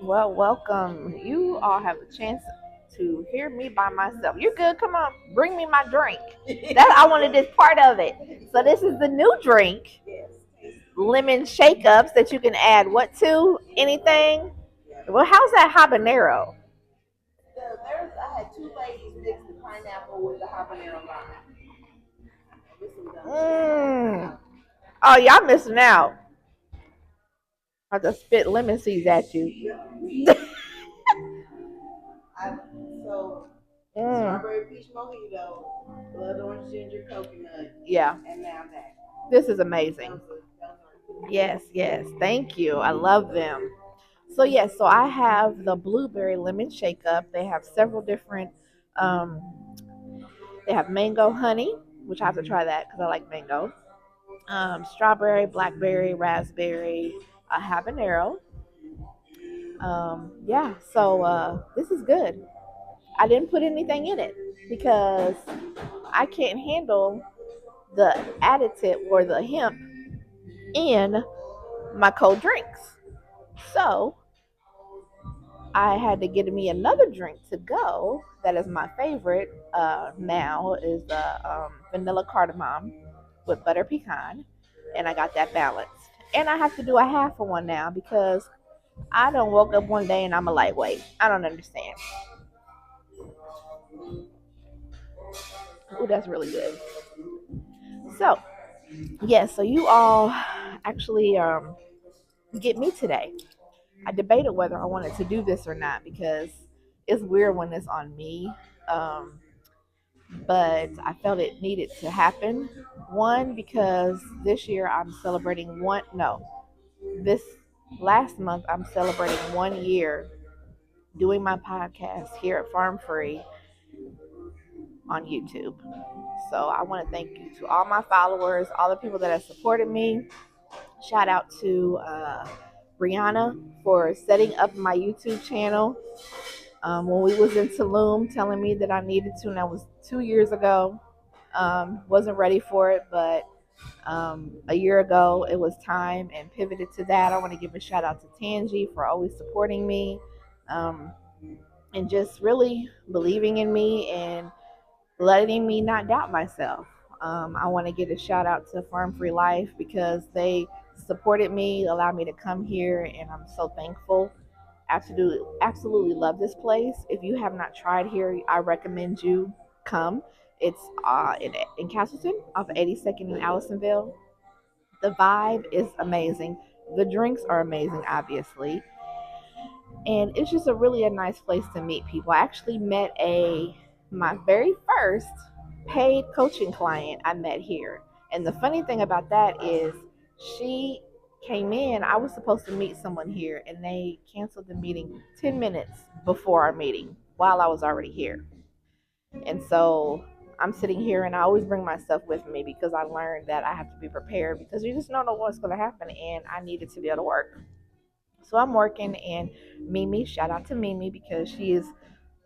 Well, welcome. You all have a chance to hear me by myself. You're good. Come on, bring me my drink. That I wanted this part of it. So this is the new drink, lemon shake ups that you can add what to anything. Well, how's that habanero? I had two ladies mix the pineapple with the habanero lime. Oh, y'all missing out. I just spit lemon seeds at you. I, so strawberry peach mojito, blood orange ginger coconut. Yeah. And now that. This is amazing. Yes, yes. Thank you. I love them. So yes, so I have the blueberry lemon shake up. They have several different um they have mango honey, which I have to try that because I like mango. Strawberry, blackberry, raspberry, habanero. Yeah, so this is good. I didn't put anything in it because I can't handle the additive or the hemp in my cold drinks. So I had to get me another drink to go. That is my favorite now is the vanilla cardamom with butter pecan, and I got that balanced. And I have to do a half of one now because I don't woke up one day and I'm a lightweight. I don't understand. Oh, that's really good. So yes, so you all actually get me today. I debated whether I wanted to do this or not because it's weird when it's on me. Um, but I felt it needed to happen. One, because this year I'm celebrating one, no, this last month I'm celebrating 1 year doing my podcast here at Farm Free on YouTube. So I want to thank you to all my followers, all the people that have supported me. Shout out to Brianna for setting up my YouTube channel. When we was in Tulum, telling me that I needed to, and that was 2 years ago. Wasn't ready for it, but a year ago it was time and pivoted to that. I want to give a shout out to Tangi for always supporting me, um, and just really believing in me and letting me not doubt myself. I want to give a shout out to Farm Free Life because they supported me, allowed me to come here, and I'm so thankful. Absolutely love this place. If you have not tried here, I recommend you come. It's in Castleton off of 82nd in Allisonville. The vibe is amazing. The drinks are amazing, obviously, and it's just a nice place to meet people. I actually met a my very first paid coaching client I met here, and the funny thing about that is she came in. I was supposed to meet someone here, and they canceled the meeting 10 minutes before our meeting while I was already here, and so. I'm sitting here and I always bring myself with me because I learned that I have to be prepared because you just don't know what's going to happen and I needed to be able to work. So I'm working, and Mimi, shout out to Mimi because she is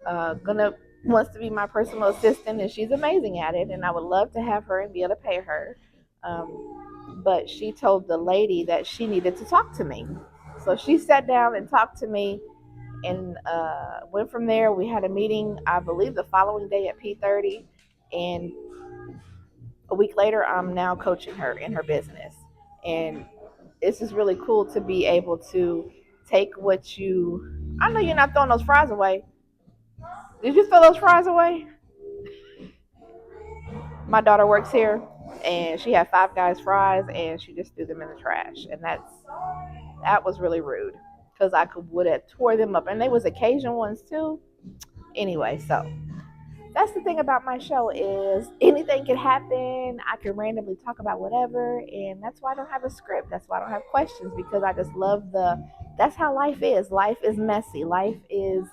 gonna wants to be my personal assistant, and she's amazing at it. And I would love to have her and be able to pay her. But she told the lady that she needed to talk to me, so she sat down and talked to me, and went from there. We had a meeting, I believe, the following day at P30, and a week later, I'm now coaching her in her business, and it's just really cool to be able to take what you. I know you're not throwing those fries away. Did you throw those fries away? My daughter works here, and she had Five Guys fries, and she just threw them in the trash, and that was really rude because I could would have tore them up, and they was occasion ones too. Anyway, so that's the thing about my show is anything can happen. I can randomly talk about whatever, and that's why I don't have a script. That's why I don't have questions because I just love the. That's how life is. Life is messy. Life is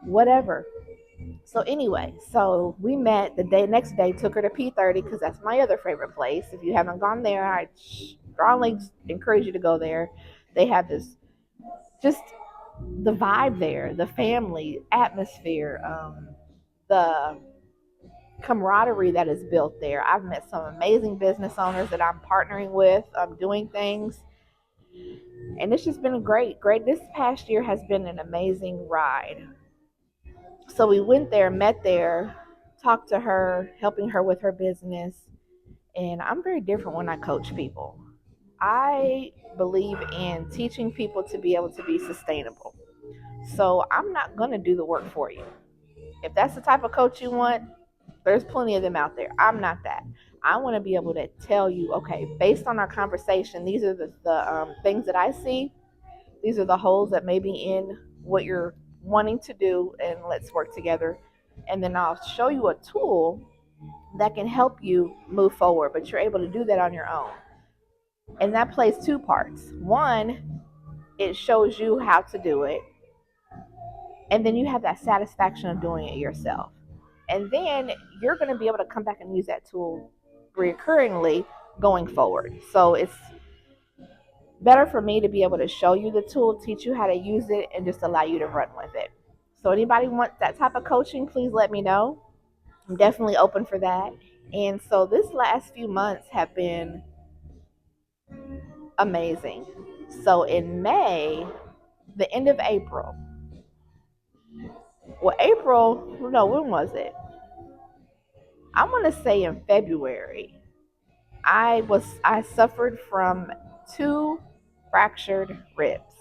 whatever. So anyway, so we met the day next day. Took her to P30 because that's my other favorite place. If you haven't gone there, I strongly encourage you to go there. They have this just the vibe there, the family atmosphere, the camaraderie that is built there. I've met some amazing business owners that I'm partnering with, doing things, And it's just been great. This past year has been an amazing ride. So we went there, met there, talked to her, helping her with her business. And I'm very different when I coach people. I believe in teaching people to be able to be sustainable. So I'm not going to do the work for you. If that's the type of coach you want, there's plenty of them out there. I'm not that. I want to be able to tell you, okay, based on our conversation, these are the things that I see. These are the holes that may be in what you're wanting to do, and let's work together. And then I'll show you a tool that can help you move forward, but you're able to do that on your own. And that plays two parts. One, it shows you how to do it, and then you have that satisfaction of doing it yourself. And then you're going to be able to come back and use that tool recurringly going forward. So it's better for me to be able to show you the tool, teach you how to use it, and just allow you to run with it. So anybody wants that type of coaching, please let me know. I'm definitely open for that. And so this last few months have been amazing. So in May, the end of April, well, April, no, when was it? I want to say in February. I suffered from two fractured ribs,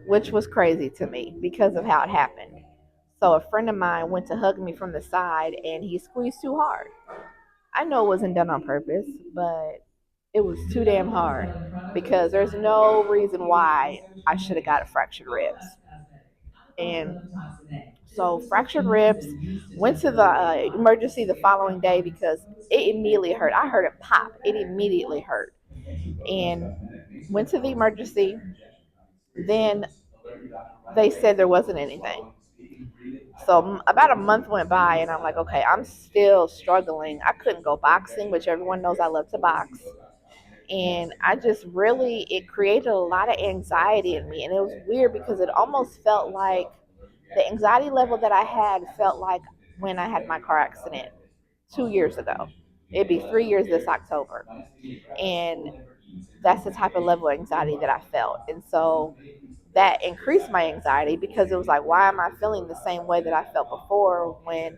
which was crazy to me because of how it happened. So a friend of mine went to hug me from the side and he squeezed too hard. I know it wasn't done on purpose, but it was too damn hard because there's no reason why I should have got fractured ribs. And so fractured ribs, went to the emergency the following day because it immediately hurt. I heard it pop. It immediately hurt. And went to the emergency. Then they said there wasn't anything. So about a month went by, and I'm like, okay, I'm still struggling. I couldn't go boxing, which everyone knows I love to box. And I just really, it created a lot of anxiety in me. And it was weird because it almost felt like the anxiety level that I had felt like when I had my car accident 2 years ago. It'd be 3 years this October. And that's the type of level of anxiety that I felt. And so that increased my anxiety because it was like, why am I feeling the same way that I felt before when,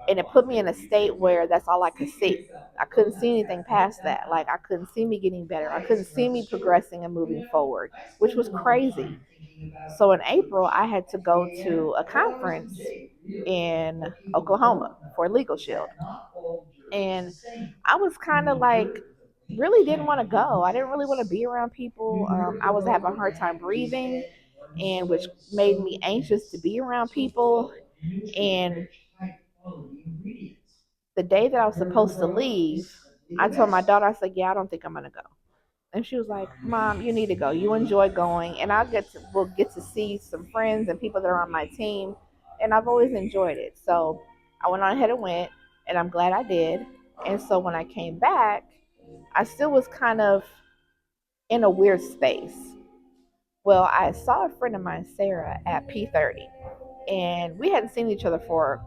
and it put me in a state where that's all I could see. I couldn't see anything past that. Like I couldn't see me getting better. I couldn't see me progressing and moving forward, which was crazy. So in April, I had to go to a conference in Oklahoma for Legal Shield. And I was kind of like, really didn't want to go. I didn't really want to be around people. I was having a hard time breathing, and which made me anxious to be around people. And the day that I was supposed to leave, I told my daughter, I said, yeah, I don't think I'm going to go. And she was like, Mom, you need to go. You enjoy going. And we'll get to see some friends and people that are on my team. And I've always enjoyed it. So I went on ahead and went, and I'm glad I did. And so when I came back, I still was kind of in a weird space. Well, I saw a friend of mine, Sarah, at P30, and we hadn't seen each other for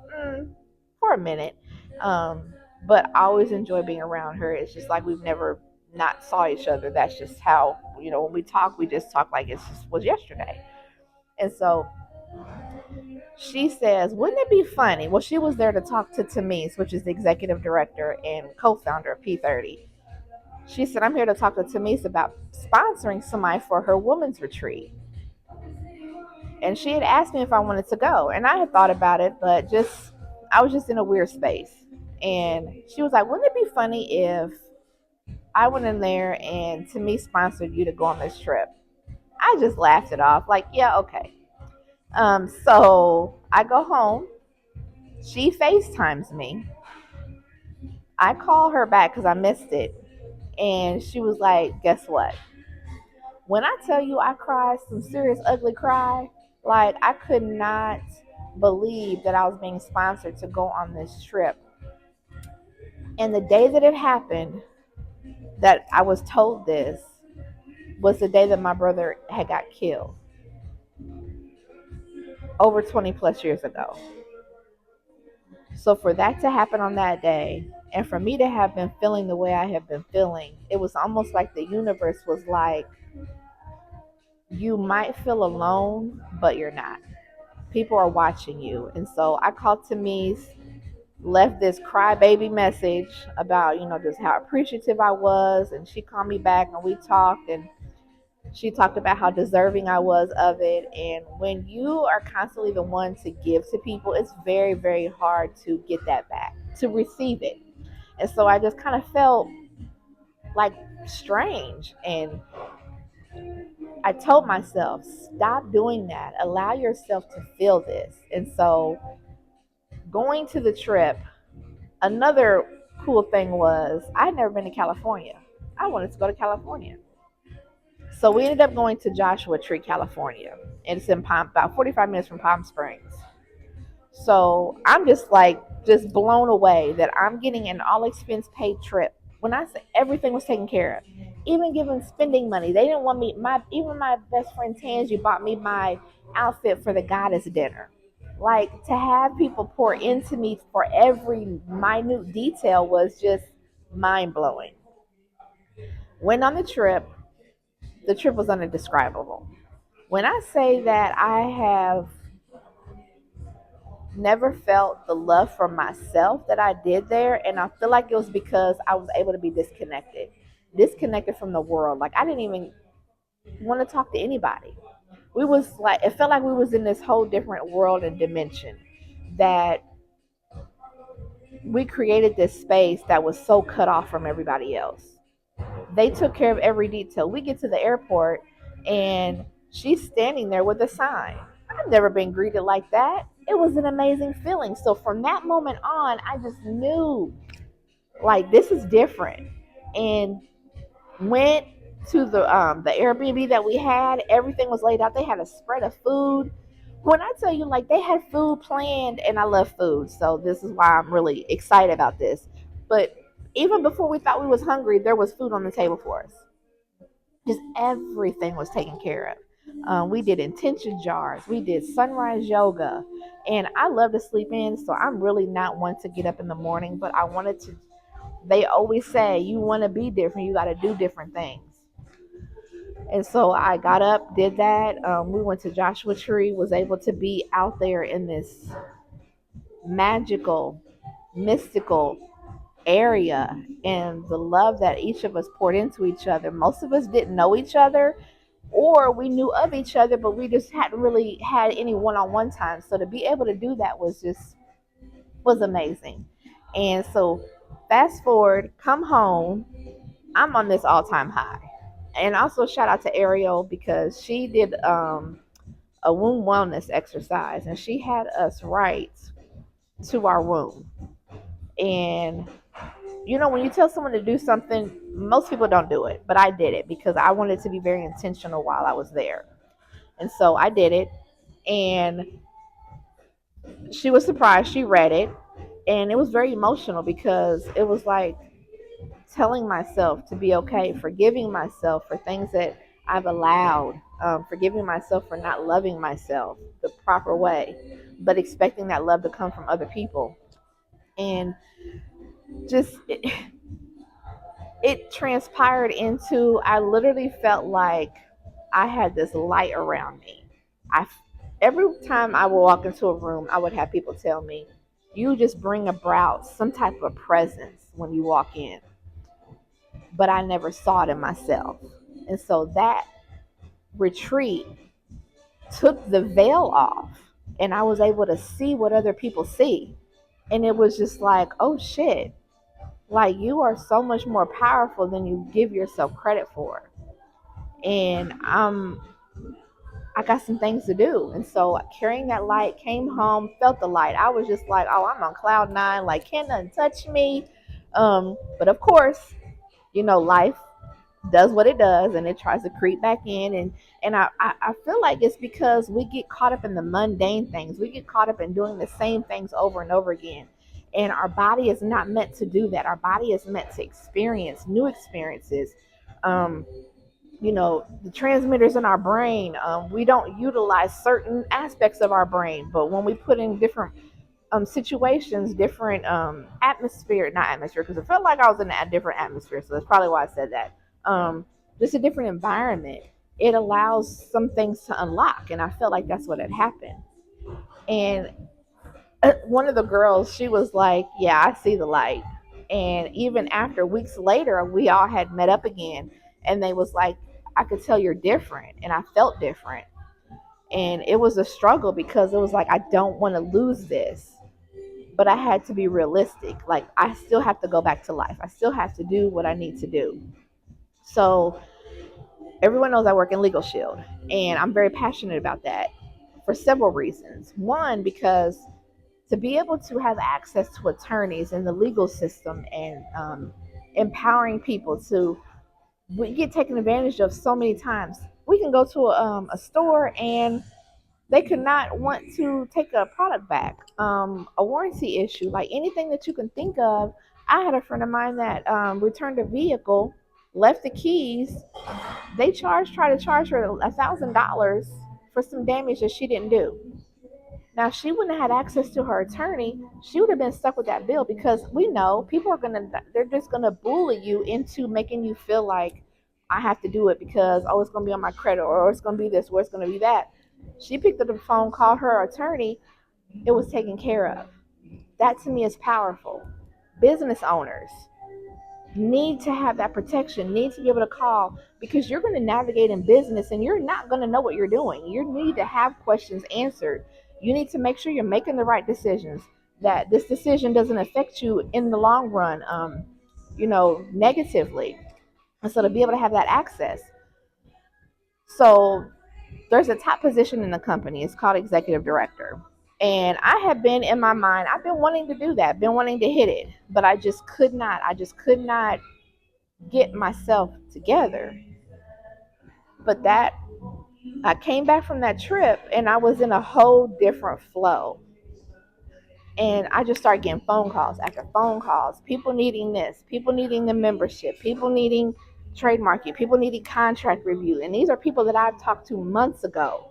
a minute. Um, but I always enjoy being around her. It's just like we've never not saw each other. That's just how, when we talk, we just talk like it just was yesterday. And so she says, wouldn't it be funny? Well, she was there to talk to Tamise, which is the executive director and co-founder of P30. She said, I'm here to talk to Tamise about sponsoring somebody for her women's retreat. And she had asked me if I wanted to go. And I had thought about it, but I was just in a weird space. And she was like, wouldn't it be funny if I went in there and Tamise sponsored you to go on this trip? I just laughed it off, like, yeah, okay. So I go home. She FaceTimes me. I call her back because I missed it. And she was like, guess what? When I tell you I cried some serious ugly cry, like I could not believe that I was being sponsored to go on this trip. And the day that it happened, that I was told this, was the day that my brother had got killed over 20 plus years ago. So for that to happen on that day, and for me to have been feeling the way I have been feeling, it was almost like the universe was like, you might feel alone, but you're not. People are watching you. And so I called Tamise, left this crybaby message about, just how appreciative I was. And she called me back and we talked. And she talked about how deserving I was of it. And when you are constantly the one to give to people, it's very, very hard to get that back, to receive it. And so I just kind of felt like strange. And I told myself, stop doing that. Allow yourself to feel this. And so going to the trip, another cool thing was I'd never been to California. I wanted to go to California. So we ended up going to Joshua Tree, California. It's in about 45 minutes from Palm Springs. So I'm just like, just blown away that I'm getting an all expense paid trip. When I say everything was taken care of, even giving spending money, they didn't want me. Even my best friend Tangi bought me my outfit for the goddess dinner. Like to have people pour into me for every minute detail was just mind blowing. Went on the trip was undescribable. When I say that I have never felt the love for myself that I did there, and I feel like it was because I was able to be disconnected from the world. Like I didn't even want to talk to anybody. We was like it felt like we was in this whole different world and dimension that we created this space that was so cut off from everybody else. They took care of every detail. We get to the airport and she's standing there with a sign. I've never been greeted like that. It was an amazing feeling. So from that moment on, I just knew like this is different. And went to the Airbnb that we had. Everything was laid out. They had a spread of food. When I tell you, like they had food planned, and I love food, so this is why I'm really excited about this. But even before we thought we was hungry, there was food on the table for us. Just everything was taken care of. We did intention jars. We did sunrise yoga, and I love to sleep in, so I'm really not one to get up in the morning. But I wanted to. They always say you want to be different, you got to do different things. And so I got up, did that. We went to Joshua Tree, was able to be out there in this magical, mystical area, and the love that each of us poured into each other. Most of us didn't know each other, or we knew of each other, but we just hadn't really had any one-on-one time. So to be able to do that was amazing. And so fast forward, come home, I'm on this all-time high. And also shout out to Ariel because she did a womb wellness exercise and she had us write to our womb. And when you tell someone to do something, most people don't do it, but I did it because I wanted to be very intentional while I was there. And so I did it, and she was surprised. She read it, and it was very emotional because it was like telling myself to be okay, forgiving myself for things that I've allowed, forgiving myself for not loving myself the proper way, but expecting that love to come from other people. And just it transpired into, I literally felt like I had this light around me. I Every time I would walk into a room, I would have people tell me, "You just bring about some type of presence when you walk in." But I never saw it in myself. And so that retreat took the veil off, and I was able to see what other people see. And it was just like, oh shit, like you are so much more powerful than you give yourself credit for. And I got some things to do. And so carrying that light, came home, felt the light. I was just like, oh, I'm on cloud nine, like can't nothing touch me. But of course, life does what it does and it tries to creep back in, and I feel like it's because we get caught up in the mundane things. We get caught up in doing the same things over and over again, and our body is not meant to do that. Our body is meant to experience new experiences. um the transmitters in our brain, we don't utilize certain aspects of our brain, but when we put in different situations, different atmosphere, not atmosphere, because it felt like I was in a different atmosphere, so that's probably why I said that. Just a different environment. it allows some things to unlock. And I felt like that's what had happened. And one of the girls, she was like, yeah, I see the light. And even after weeks later, we all had met up again. And they was like, I could tell you're different. And I felt different. And it was a struggle because it was like, I don't want to lose this. But I had to be realistic. Like, I still have to go back to life. I still have to do what I need to do. So everyone knows I work in Legal Shield, and I'm very passionate about that for several reasons. One, because to be able to have access to attorneys in the legal system and empowering people to, we get taken advantage of so many times. We can go to a store and they could not want to take a product back, a warranty issue, like anything that you can think of. I had a friend of mine that returned a vehicle, left the keys. They try to charge her $1,000 for some damage that she didn't do. Now, if she wouldn't have had access to her attorney, she would have been stuck with that bill because we know people are they're just gonna bully you into making you feel like I have to do it because, oh, it's gonna be on my credit, or it's gonna be this, or it's gonna be that. She picked up the phone, called her attorney, it was taken care of. That to me is powerful. Business owners need to have that protection, need to be able to call, because you're going to navigate in business and you're not going to know what you're doing. You need to have questions answered. You need to make sure you're making the right decisions, that this decision doesn't affect you in the long run, negatively. And so to be able to have that access. So there's a top position in the company. It's called executive director. And I have been in my mind, I've been wanting to do that, been wanting to hit it, but I just could not. I just could not get myself together. But that, I came back from that trip and I was in a whole different flow. And I just started getting phone calls after phone calls, people needing this, people needing the membership, people needing trademarking, people needing contract review. And these are people that I've talked to months ago.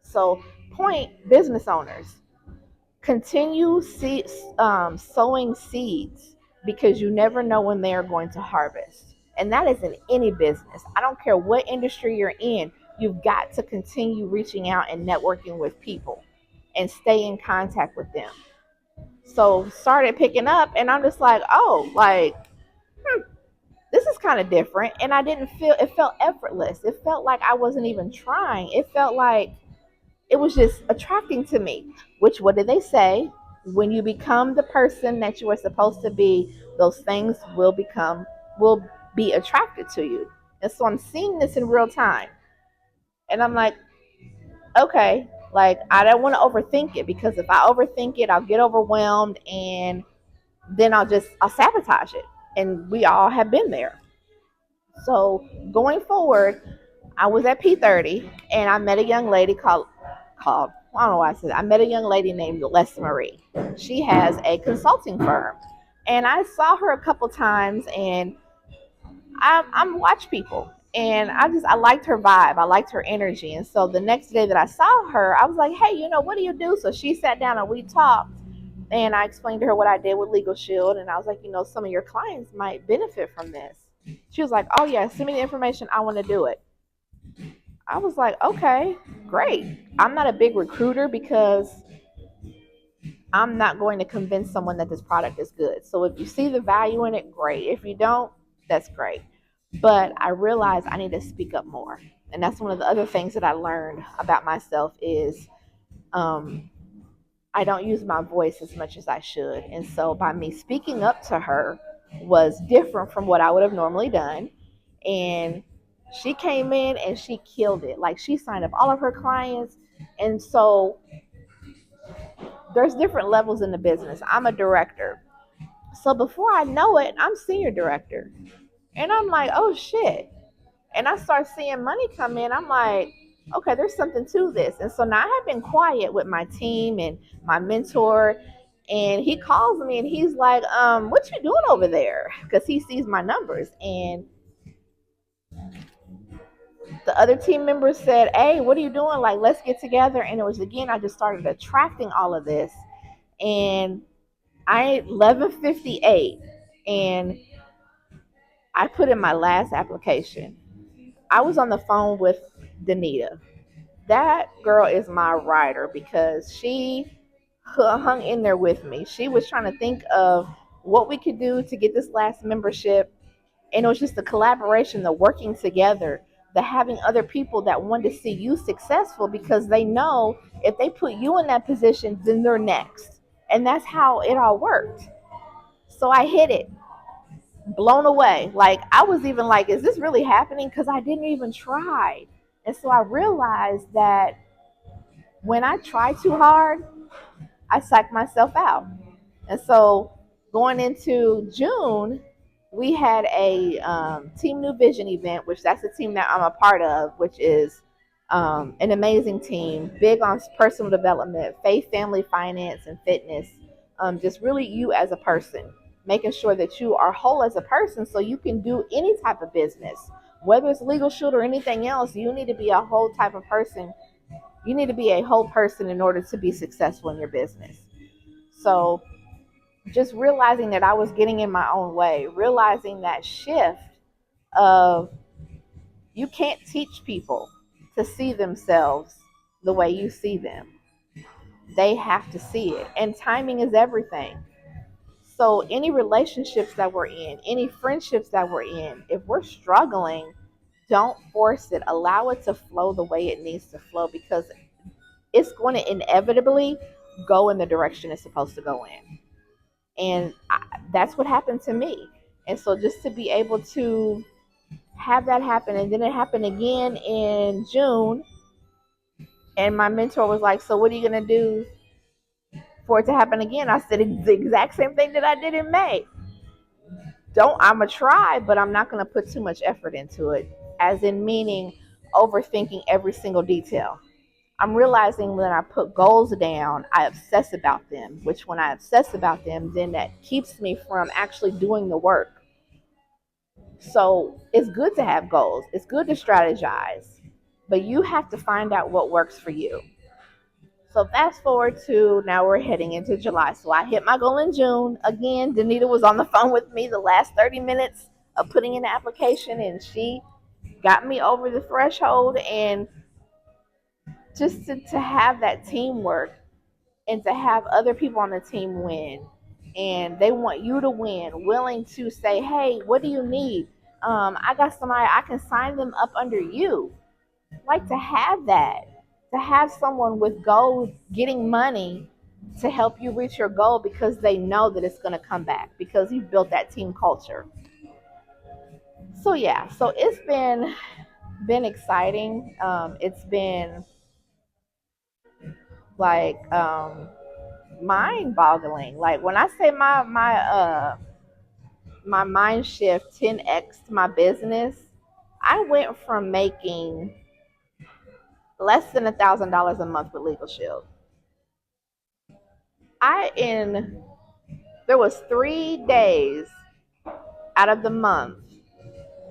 So, point, business owners, continue sowing seeds, because you never know when they are going to harvest. And that is in any business. I don't care what industry you're in, you've got to continue reaching out and networking with people and stay in contact with them. So started picking up, and I'm just like, oh, like, this is kind of different. And I didn't feel, it felt effortless. It felt like I wasn't even trying. It felt like it was just attracting to me. Which, what did they say? When you become the person that you are supposed to be, those things will be attracted to you. And so I'm seeing this in real time. And I'm like, okay, like, I don't want to overthink it, because if I overthink it, I'll get overwhelmed and then I'll sabotage it. And we all have been there. So going forward, I was at P30 and I met a young lady called I don't know why I said that. I met a young lady named Les Marie. She has a consulting firm, and I saw her a couple times, and I'm watch people, and I liked her vibe, I liked her energy, and so the next day that I saw her, I was like, hey, what do you do? So she sat down and we talked, and I explained to her what I did with Legal Shield, and I was like, some of your clients might benefit from this. She was like, oh yeah, send me the information, I want to do it. I was like, okay, great. I'm not a big recruiter because I'm not going to convince someone that this product is good. So if you see the value in it, great. If you don't, that's great. But I realized I need to speak up more. And that's one of the other things that I learned about myself is um, I don't use my voice as much as I should. And so by me speaking up to her was different from what I would have normally done. And she came in and she killed it. Like, she signed up all of her clients. And so there's different levels in the business. I'm a director. So before I know it, I'm senior director. And I'm like, oh shit. And I start seeing money come in. I'm like, okay, there's something to this. And so now I have been quiet with my team and my mentor. And he calls me and he's like, what you doing over there? Because he sees my numbers. And the other team members said, hey, what are you doing? Like, let's get together. And it was, again, I just started attracting all of this. And I 11:58, and I put in my last application. I was on the phone with Danita. That girl is my rider because she hung in there with me. She was trying to think of what we could do to get this last membership. And it was just the collaboration, the working together, the having other people that want to see you successful because they know if they put you in that position, then they're next. And that's how it all worked. So I hit it, blown away. Like I was even like, is this really happening? Because I didn't even try. And so I realized that when I try too hard, I psych myself out. And so going into June, we had a Team New Vision event, which that's the team that I'm a part of, which is an amazing team, big on personal development, faith, family, finance, and fitness. Just really you as a person, making sure that you are whole as a person so you can do any type of business. Whether it's Legal Shield or anything else, you need to be a whole type of person. You need to be a whole person in order to be successful in your business. So just realizing that I was getting in my own way, realizing that shift of you can't teach people to see themselves the way you see them. They have to see it. And timing is everything. So any relationships that we're in, any friendships that we're in, if we're struggling, don't force it. Allow it to flow the way it needs to flow because it's going to inevitably go in the direction it's supposed to go in. And that's what happened to me. And so just to be able to have that happen, and then it happened again in June, and my mentor was like, so what are you going to do for it to happen again? I said the exact same thing that I did in May. I'm going to try, but I'm not going to put too much effort into it, as in meaning overthinking every single detail. I'm realizing when I put goals down, I obsess about them, which when I obsess about them, then that keeps me from actually doing the work. So it's good to have goals. It's good to strategize, but you have to find out what works for you. So fast forward to now we're heading into July. So I hit my goal in June. Again, Danita was on the phone with me the last 30 minutes of putting in the application and she got me over the threshold. And just to have that teamwork and to have other people on the team win and they want you to win, willing to say, hey, what do you need? I got somebody, I can sign them up under you. Like to have that, to have someone with goals getting money to help you reach your goal because they know that it's going to come back because you've built that team culture. So yeah, so it's been exciting. It's been like mind boggling. Like when I say my mind shift 10x my business, I went from making less than $1,000 a month with Legal Shield. I in There was 3 days out of the month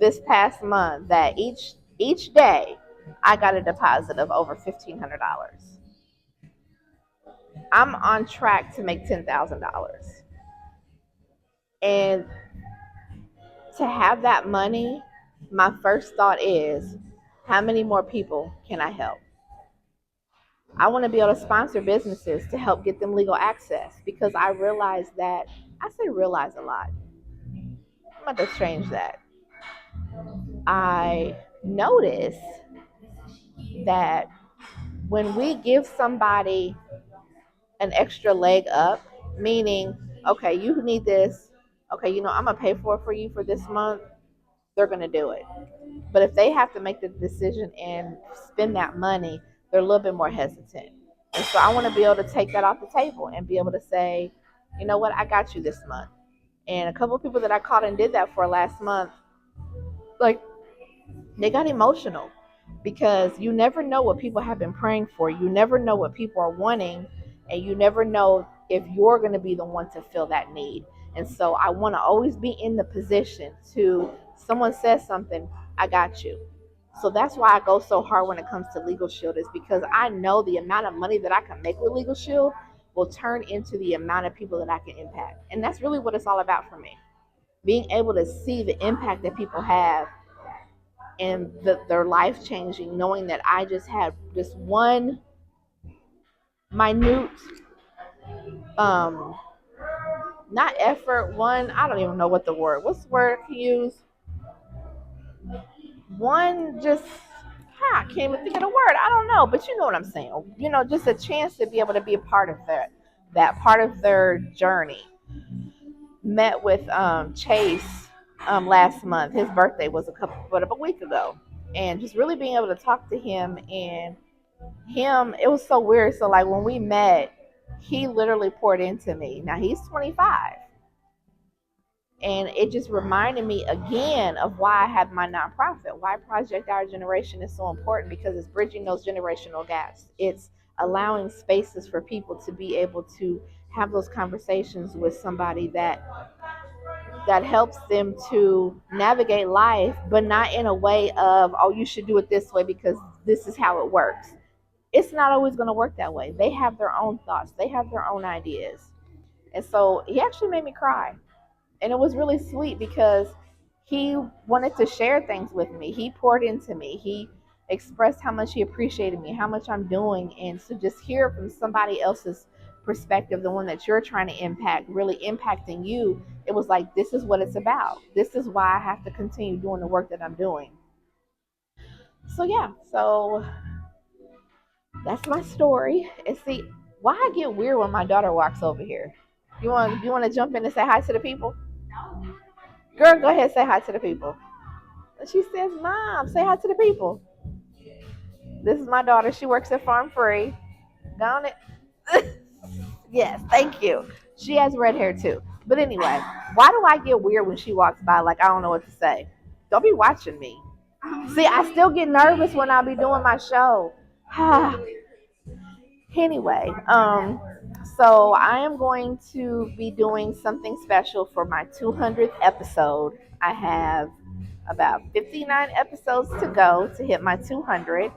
this past month that each day I got a deposit of over $1,500. I'm on track to make $10,000, and to have that money, my first thought is, how many more people can I help? I want to be able to sponsor businesses to help get them legal access because I realize that, I say realize a lot. I'm going to change that. I notice that when we give somebody an extra leg up, meaning, okay, you need this, okay, I'm going to pay for you for this month, they're going to do it. But if they have to make the decision and spend that money, they're a little bit more hesitant. And so I want to be able to take that off the table and be able to say, you know what, I got you this month. And a couple of people that I caught and did that for last month, like, they got emotional because you never know what people have been praying for. You never know what people are wanting, and you never know if you're going to be the one to fill that need. And so I want to always be in the position to, someone says something, I got you. So that's why I go so hard when it comes to Legal Shield, is because I know the amount of money that I can make with Legal Shield will turn into the amount of people that I can impact. And that's really what it's all about for me. Being able to see the impact that people have and they're life changing, knowing that I just had this one minute, um, not effort, one, I don't even know what the word, what's the word I can use? One just, I can't even think of the word. I don't know, but you know what I'm saying. Just a chance to be able to be a part of that part of their journey. Met with Chase last month. His birthday was a week ago, and just really being able to talk to him and him, it was so weird. So like when we met, he literally poured into me. Now he's 25, and it just reminded me again of why I have my nonprofit, why Project Our Generation is so important, because it's bridging those generational gaps. It's allowing spaces for people to be able to have those conversations with somebody that helps them to navigate life, but not in a way of, oh, you should do it this way because this is how it works. It's not always going to work that way. They have their own thoughts, they have their own ideas. And so he actually made me cry. And it was really sweet because he wanted to share things with me. He poured into me. He expressed how much he appreciated me, how much I'm doing. And to just hear from somebody else's perspective, the one that you're trying to impact, really impacting you, it was like, this is what it's about. This is why I have to continue doing the work that I'm doing. So, yeah, so that's my story. And see, why I get weird when my daughter walks over here. You want to jump in and say hi to the people? Girl, go ahead, say hi to the people. And she says, Mom, say hi to the people. This is my daughter. She works at Farm Free. Down it. Yes, thank you. She has red hair too. But anyway, why do I get weird when she walks by like I don't know what to say? Don't be watching me. See, I still get nervous when I be doing my show. Anyway, so I am going to be doing something special for my 200th episode. I have about 59 episodes to go to hit my 200,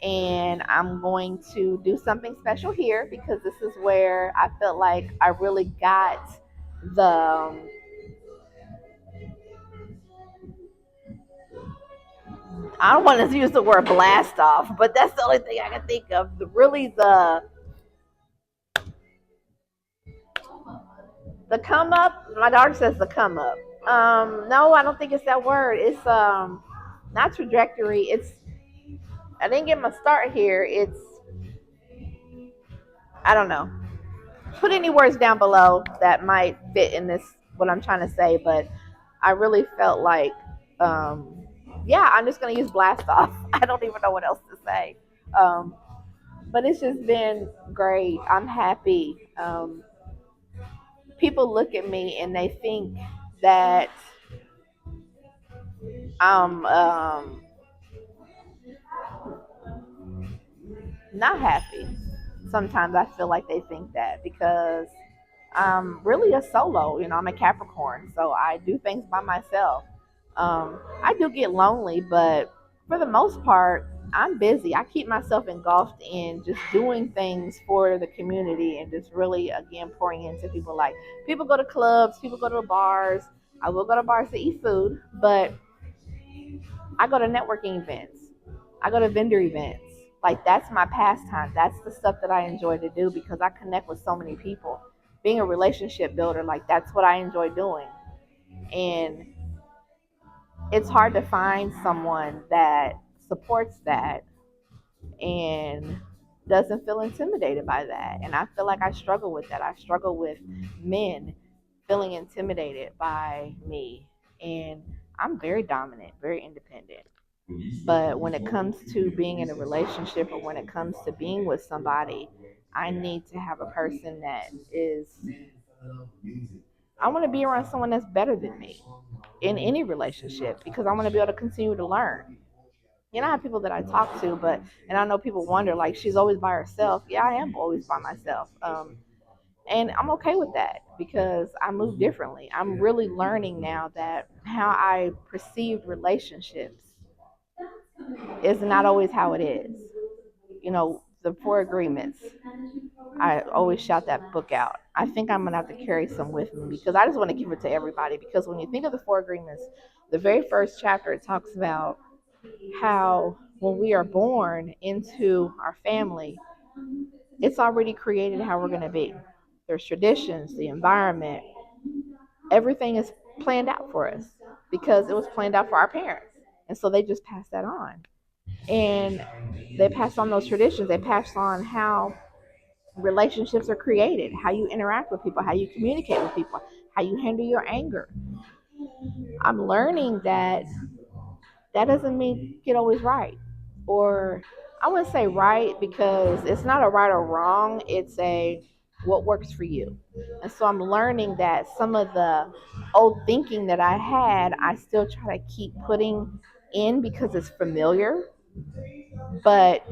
and I'm going to do something special here because this is where I felt like I really got the I don't want to use the word blast off, but that's the only thing I can think of. The come up. My daughter says the come up. No, I don't think it's that word. It's not trajectory. I didn't get my start here. I don't know. Put any words down below that might fit in this what I'm trying to say, but I really felt like yeah, I'm just gonna use blast off. I don't even know what else to say. Um, but it's just been great. I'm happy. People look at me and they think that I'm not happy. Sometimes I feel like they think that because I'm really a solo. I'm a Capricorn, so I do things by myself. I do get lonely, but for the most part, I'm busy. I keep myself engulfed in just doing things for the community and just really, again, pouring into people. Like, people go to clubs, people go to bars. I will go to bars to eat food, but I go to networking events. I go to vendor events. Like, that's my pastime. That's the stuff that I enjoy to do because I connect with so many people. Being a relationship builder, like, that's what I enjoy doing. And it's hard to find someone that supports that and doesn't feel intimidated by that. And I feel like I struggle with that. I struggle with men feeling intimidated by me. And I'm very dominant, very independent. But when it comes to being in a relationship or when it comes to being with somebody, I need to have a person that is, I want to be around someone that's better than me in any relationship because I want to be able to continue to learn. I have people that I talk to, and I know people wonder, like, she's always by herself. Yeah, I am always by myself. And I'm okay with that because I move differently. I'm really learning now that how I perceive relationships is not always how it is. The Four Agreements. I always shout that book out. I think I'm gonna have to carry some with me because I just want to give it to everybody. Because when you think of the Four Agreements, the very first chapter it talks about how when we are born into our family, it's already created how we're going to be. There's traditions, the environment, everything is planned out for us because it was planned out for our parents. And so they just pass that on. And they pass on those traditions. They pass on how relationships are created, how you interact with people, how you communicate with people, how you handle your anger. I'm learning that that doesn't mean get always right. Or I wouldn't say right because it's not a right or wrong, it's a what works for you. And so I'm learning that some of the old thinking that I had, I still try to keep putting in because it's familiar, but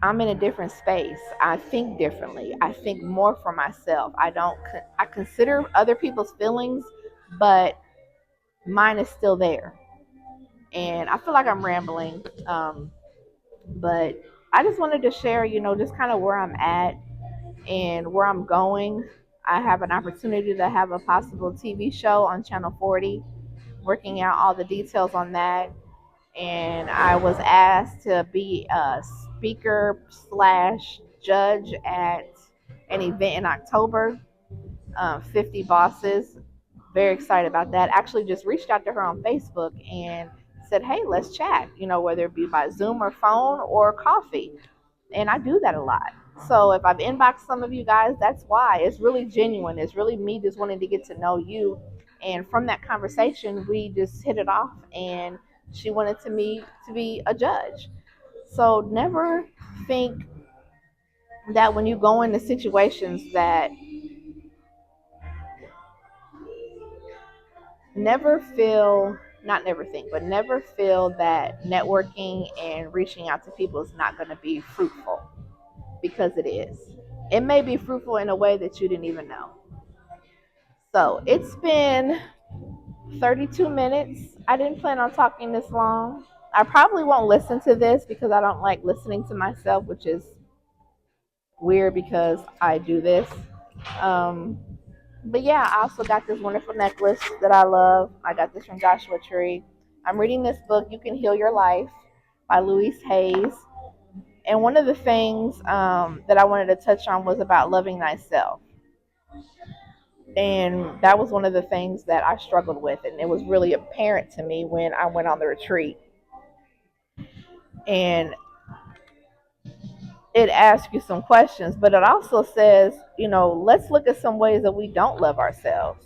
I'm in a different space. I think differently. I think more for myself. I consider other people's feelings, but mine is still there. And I feel like I'm rambling. But I just wanted to share, just kind of where I'm at and where I'm going. I have an opportunity to have a possible TV show on Channel 40, working out all the details on that. And I was asked to be a speaker slash judge at an event in October. 50 bosses. Very excited about that. Actually, just reached out to her on Facebook and said, "Hey, let's chat." Whether it be by Zoom or phone or coffee, and I do that a lot. So if I've inboxed some of you guys, that's why. It's really genuine. It's really me just wanting to get to know you. And from that conversation, we just hit it off, and she wanted to me to be a judge. So never think that when you go into situations that never feel not never think, but never feel that networking and reaching out to people is not going to be fruitful, because it is. It may be fruitful in a way that you didn't even know. So it's been 32 minutes. I didn't plan on talking this long. I probably won't listen to this because I don't like listening to myself, which is weird because I do this. Um, but yeah, I also got this wonderful necklace that I love. I got this from Joshua Tree. I'm reading this book, You Can Heal Your Life by Louise Hayes. And one of the things that I wanted to touch on was about loving thyself. And that was one of the things that I struggled with. And it was really apparent to me when I went on the retreat. And it asks you some questions, but it also says, let's look at some ways that we don't love ourselves.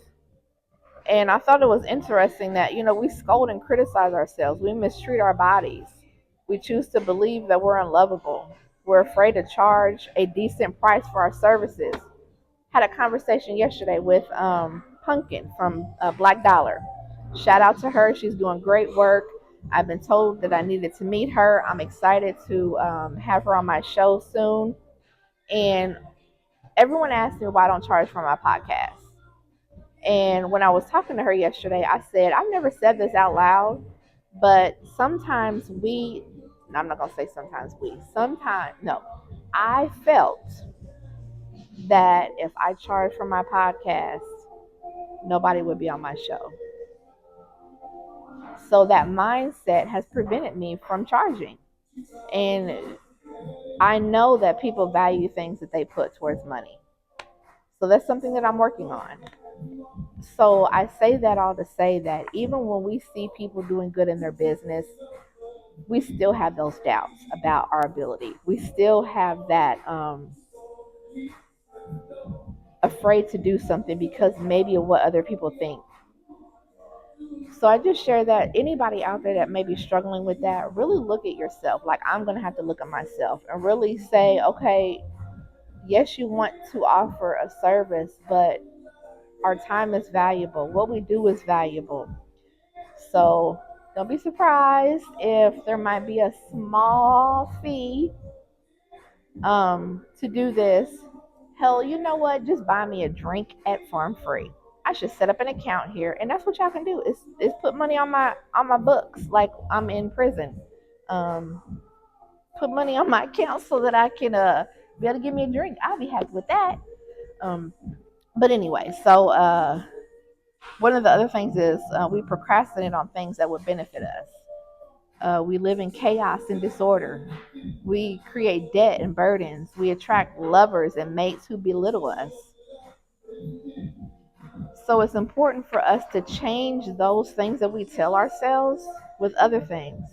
And I thought it was interesting that, we scold and criticize ourselves. We mistreat our bodies. We choose to believe that we're unlovable. We're afraid to charge a decent price for our services. Had a conversation yesterday with Pumpkin from Black Dollar. Shout out to her. She's doing great work. I've been told that I needed to meet her. I'm excited to have her on my show soon. And everyone asked me why I don't charge for my podcast. And when I was talking to her yesterday, I said, I've never said this out loud, but sometimes I'm not going to say sometimes, no, I felt that if I charged for my podcast, nobody would be on my show. So that mindset has prevented me from charging. And I know that people value things that they put towards money. So that's something that I'm working on. So I say that all to say that even when we see people doing good in their business, we still have those doubts about our ability. We still have that afraid to do something because maybe of what other people think. So I just share that anybody out there that may be struggling with that, really look at yourself. Like I'm going to have to look at myself and really say, okay, yes, you want to offer a service, but our time is valuable. What we do is valuable. So don't be surprised if there might be a small fee to do this. Hell, you know what? Just buy me a drink at Farm Free. I should set up an account here, and that's what y'all can do is put money on my books like I'm in prison. Um, put money on my account so that I can be able to give me a drink. I'll be happy with that. Um, but anyway, so one of the other things is we procrastinate on things that would benefit us. We live in chaos and disorder. We create debt and burdens. We attract lovers and mates who belittle us. So it's important for us to change those things that we tell ourselves with other things.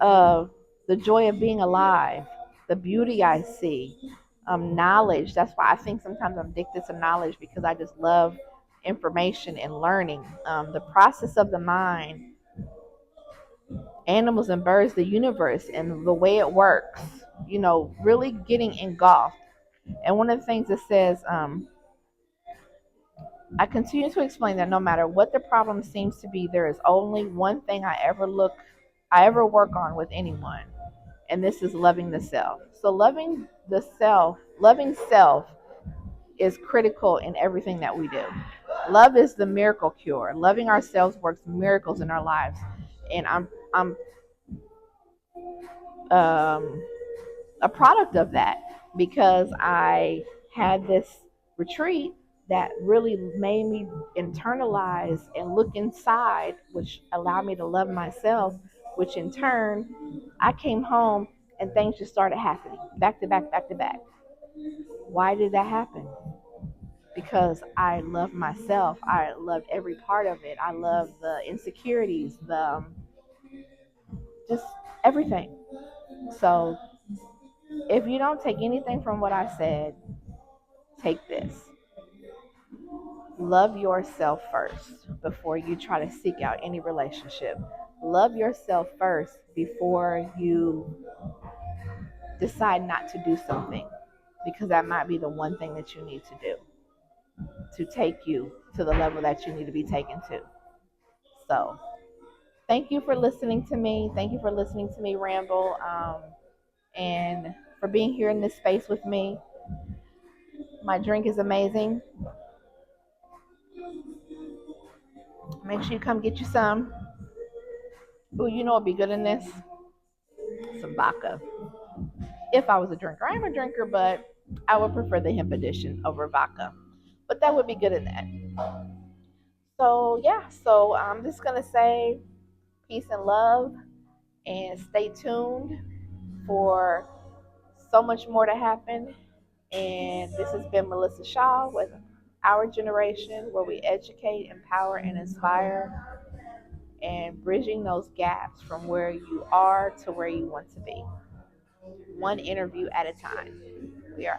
Uh, the joy of being alive, the beauty I see, knowledge. That's why I think sometimes I'm addicted to knowledge because I just love information and learning. The process of the mind, animals and birds, the universe, and the way it works. Really getting engulfed. And one of the things that says, I continue to explain that no matter what the problem seems to be, there is only one thing I ever work on with anyone, and this is loving the self. So loving self is critical in everything that we do. Love is the miracle cure. Loving ourselves works miracles in our lives, and I'm um, a product of that because I had this retreat that really made me internalize and look inside, which allowed me to love myself, which in turn, I came home and things just started happening back to back, back to back. Why did that happen? Because I love myself. I loved every part of it. I love the insecurities, the just everything. So if you don't take anything from what I said, take this. Love yourself first before you try to seek out any relationship. Love yourself first before you decide not to do something, because that might be the one thing that you need to do to take you to the level that you need to be taken to. So, thank you for listening to me. Thank you for listening to me ramble, and for being here in this space with me. My drink is amazing. Make sure you come get you some. Ooh, you know what'd be good in this? Some vodka. If I was a drinker, I'm a drinker, but I would prefer the hemp edition over vodka. But that would be good in that. So yeah, so I'm just gonna say peace and love, and stay tuned for so much more to happen. And this has been Melissa Shaw with Our Generation, where we educate, empower, and inspire, and bridging those gaps from where you are to where you want to be, one interview at a time. We are